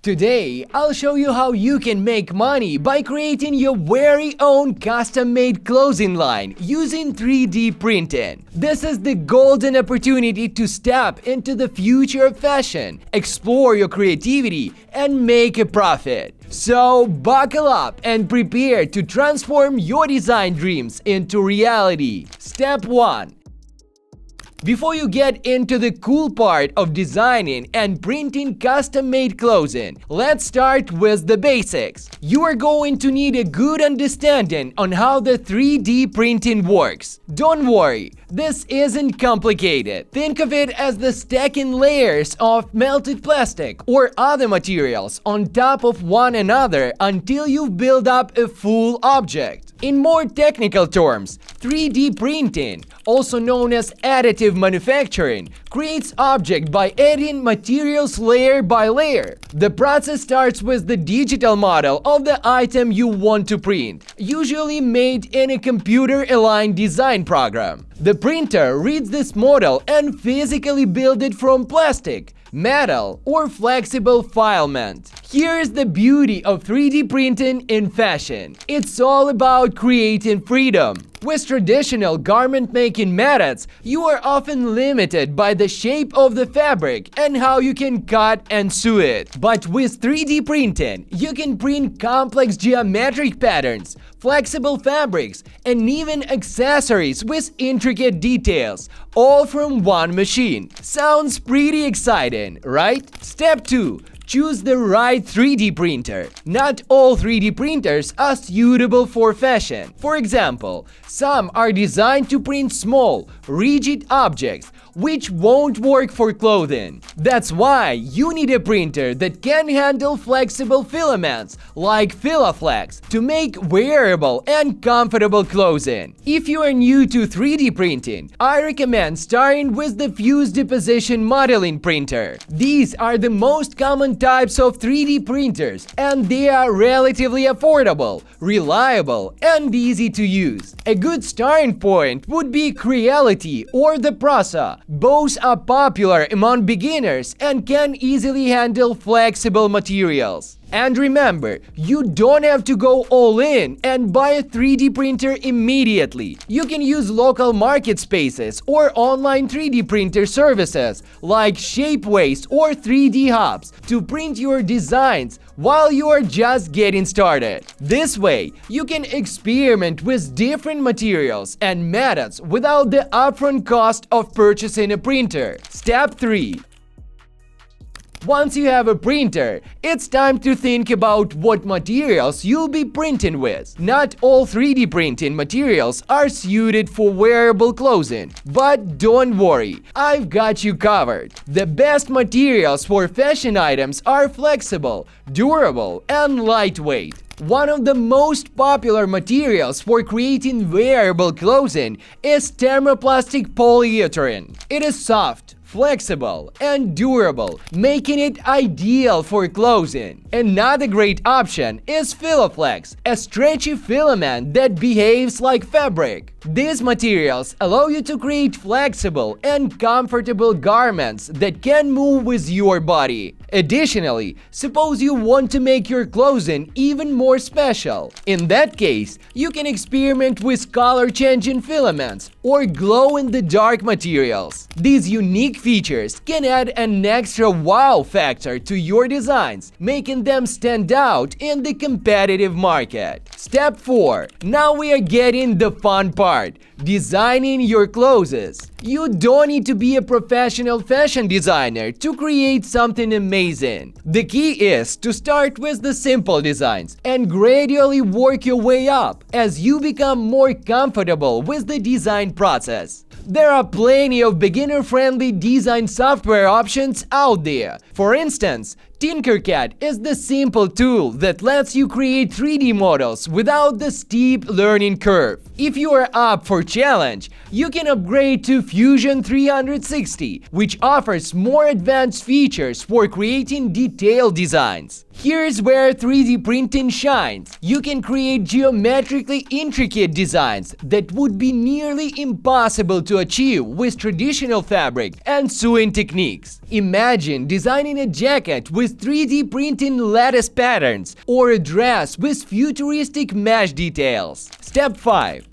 Today, I'll show you how you can make money by creating your very own custom-made clothing line using 3D printing. This is the golden opportunity to step into the future of fashion, explore your creativity, and make a profit. So, buckle up and prepare to transform your design dreams into reality. Step 1. Before you get into the cool part of designing and printing custom-made clothing, let's start with the basics. You are going to need a good understanding on how the 3D printing works. Don't worry, this isn't complicated. Think of it as the stacking layers of melted plastic or other materials on top of one another until you build up a full object. In more technical terms, 3D printing, also known as additive manufacturing, creates objects by adding materials layer by layer. The process starts with the digital model of the item you want to print, usually made in a computer-aligned design program. The printer reads this model and physically builds it from plastic, metal, or flexible filament. Here's the beauty of 3D printing in fashion. It's all about creating freedom. With traditional garment-making methods, you are often limited by the shape of the fabric and how you can cut and sew it. But with 3D printing, you can print complex geometric patterns, flexible fabrics, and even accessories with intricate details, all from one machine. Sounds pretty exciting, right? Step 2. Choose the right 3D printer. Not all 3D printers are suitable for fashion. For example, some are designed to print small, rigid objects, which won't work for clothing. That's why you need a printer that can handle flexible filaments like Filaflex to make wearable and comfortable clothing. If you are new to 3D printing, I recommend starting with the fused deposition modeling printer. These are the most common types of 3D printers, and they are relatively affordable, reliable, and easy to use. A good starting point would be Creality or the Prasa. Both are popular among beginners and can easily handle flexible materials. And remember, you don't have to go all in and buy a 3D printer immediately. You can use local market spaces or online 3D printer services like Shapeways or 3D Hubs to print your designs while you are just getting started. This way, you can experiment with different materials and methods without the upfront cost of purchasing a printer. Step 3. Once you have a printer, it's time to think about what materials you'll be printing with. Not all 3D printing materials are suited for wearable clothing, but don't worry, I've got you covered. The best materials for fashion items are flexible, durable, and lightweight. One of the most popular materials for creating wearable clothing is thermoplastic polyethylene. It is soft, flexible, and durable, making it ideal for clothing. Another great option is Filaflex, a stretchy filament that behaves like fabric. These materials allow you to create flexible and comfortable garments that can move with your body. Additionally, suppose you want to make your clothing even more special. In that case, you can experiment with color-changing filaments or glow-in-the-dark materials. These unique features can add an extra wow factor to your designs, making them stand out in the competitive market. Step 4. Now we are getting the fun part: designing your clothes. You don't need to be a professional fashion designer to create something amazing. The key is to start with the simple designs and gradually work your way up as you become more comfortable with the design process. There are plenty of beginner-friendly design software options out there. For instance, Tinkercad is the simple tool that lets you create 3D models without the steep learning curve. If you are up for challenge, you can upgrade to Fusion 360, which offers more advanced features for creating detailed designs. Here's where 3D printing shines. You can create geometrically intricate designs that would be nearly impossible to achieve with traditional fabric and sewing techniques. Imagine designing a jacket with with 3D printing lattice patterns or a dress with futuristic mesh details. Step 5.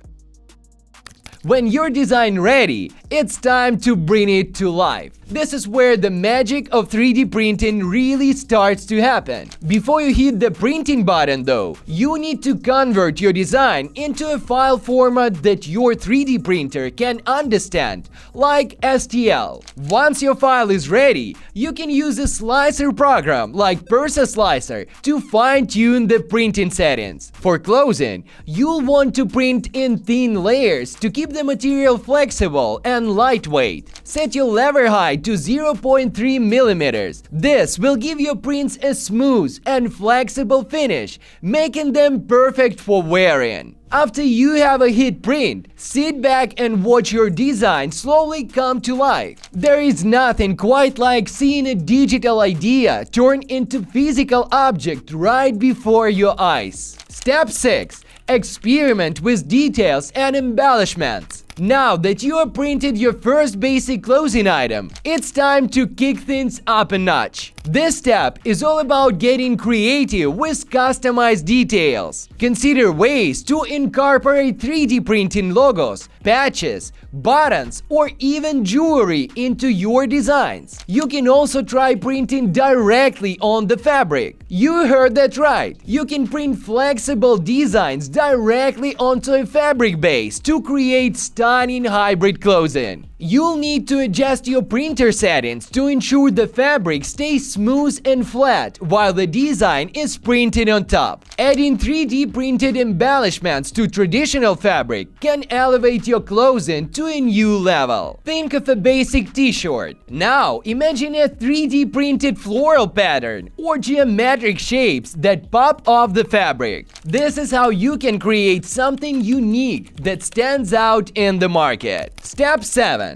When your design ready, it's time to bring it to life. This is where the magic of 3D printing really starts to happen. Before you hit the printing button though, you need to convert your design into a file format that your 3D printer can understand, like STL. Once your file is ready, you can use a slicer program like Persa Slicer to fine-tune the printing settings. For closing, you'll want to print in thin layers to keep the material flexible and lightweight. Set your lever height to 0.3 millimeters. This will give your prints a smooth and flexible finish, making them perfect for wearing. After you have a hit print, sit back and watch your design slowly come to life. There is nothing quite like seeing a digital idea turn into physical object right before your eyes. Step 6. Experiment with details and embellishments. Now that you have printed your first basic clothing item, it's time to kick things up a notch. This step is all about getting creative with customized details. Consider ways to incorporate 3D printing logos, patches, buttons, or even jewelry into your designs. You can also try printing directly on the fabric. You heard that right. You can print flexible designs directly onto a fabric base to create stunning hybrid clothing. You'll need to adjust your printer settings to ensure the fabric stays smooth and flat while the design is printed on top. Adding 3D printed embellishments to traditional fabric can elevate your clothing to a new level. Think of a basic t-shirt. Now imagine a 3D printed floral pattern or geometric shapes that pop off the fabric. This is how you can create something unique that stands out in the market. Step 7.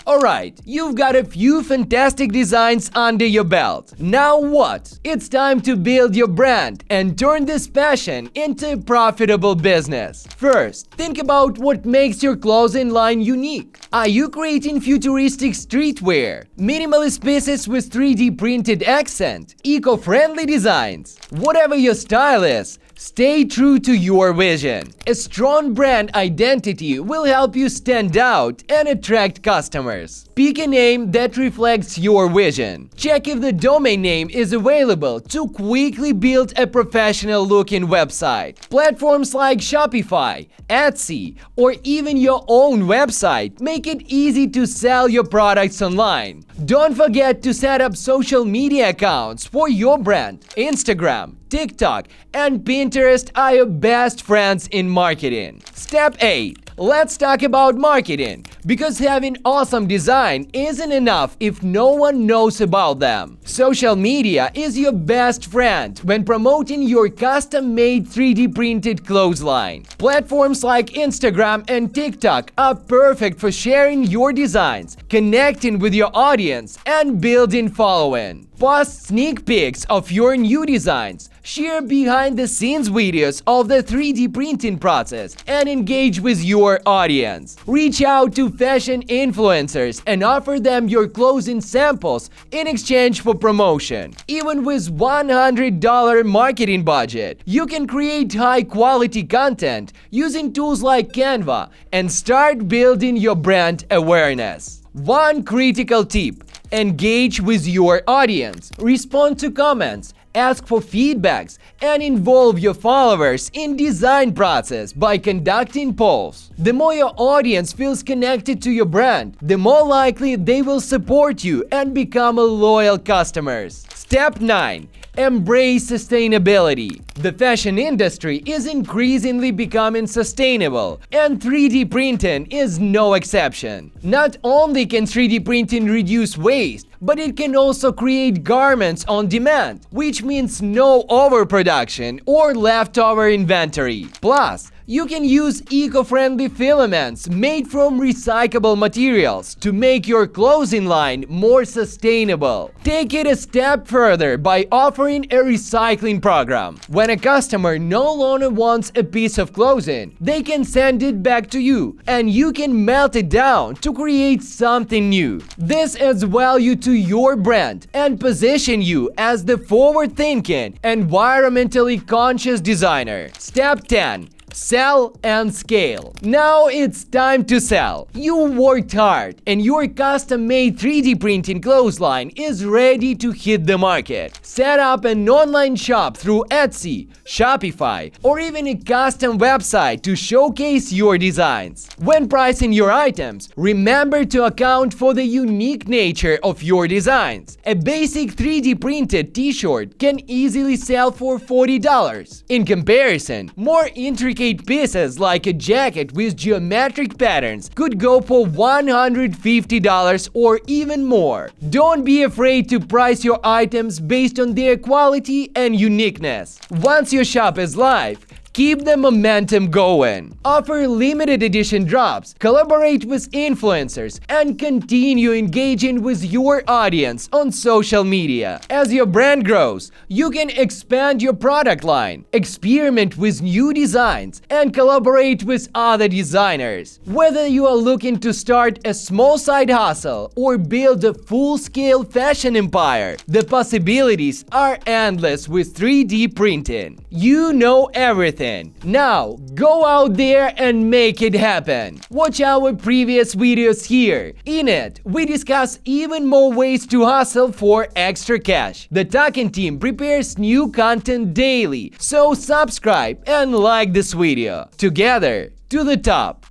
Alright, you've got a few fantastic designs under your belt. Now what? It's time to build your brand and turn this passion into a profitable business. First, think about what makes your clothing line unique. Are you creating futuristic streetwear, minimalist pieces with 3D printed accent, eco-friendly designs? Whatever your style is, stay true to your vision. A strong brand identity will help you stand out and attract customers. Pick a name that reflects your vision. Check if the domain name is available to quickly build a professional-looking website. Platforms like Shopify, Etsy, or even your own website make it easy to sell your products online. Don't forget to set up social media accounts for your brand. Instagram, TikTok, and Pinterest are your best friends in marketing. Step 8. Let's talk about marketing, because having awesome design isn't enough if no one knows about them. Social media is your best friend when promoting your custom-made 3D printed clothesline. Platforms like Instagram and TikTok are perfect for sharing your designs, connecting with your audience, and building following. Post sneak peeks of your new designs, share behind-the-scenes videos of the 3D printing process, and engage with your audience. Reach out to fashion influencers and offer them your clothing samples in exchange for promotion. Even with $100 marketing budget, you can create high-quality content using tools like Canva and start building your brand awareness. One critical tip: engage with your audience, respond to comments, ask for feedbacks, and involve your followers in design process by conducting polls. The more your audience feels connected to your brand, the more likely they will support you and become a loyal customers. Step 9. Embrace sustainability. The fashion industry is increasingly becoming sustainable, and 3D printing is no exception. Not only can 3D printing reduce waste, but it can also create garments on demand, which means no overproduction or leftover inventory. Plus, You can use eco-friendly filaments made from recyclable materials to make your clothing line more sustainable. Take it a step further by offering a recycling program. When a customer no longer wants a piece of clothing, they can send it back to you, and you can melt it down to create something new. This adds value to your brand and position you as the forward-thinking, environmentally conscious designer. Step 10. Sell and scale. Now it's time to sell. You worked hard and your custom-made 3D printing clothesline is ready to hit the market. Set up an online shop through Etsy, Shopify, or even a custom website to showcase your designs. When pricing your items, remember to account for the unique nature of your designs. A basic 3D printed t-shirt can easily sell for $40. In comparison, more intricate pieces like a jacket with geometric patterns could go for $150 or even more. Don't be afraid to price your items based on their quality and uniqueness. Once your shop is live, keep the momentum going. Offer limited edition drops, collaborate with influencers, and continue engaging with your audience on social media. As your brand grows, you can expand your product line, experiment with new designs, and collaborate with other designers. Whether you are looking to start a small side hustle or build a full-scale fashion empire, the possibilities are endless with 3D printing. You know everything. Now, go out there and make it happen. Watch our previous videos here. In it, we discuss even more ways to hustle for extra cash. The Token team prepares new content daily, so subscribe and like this video. Together, to the top.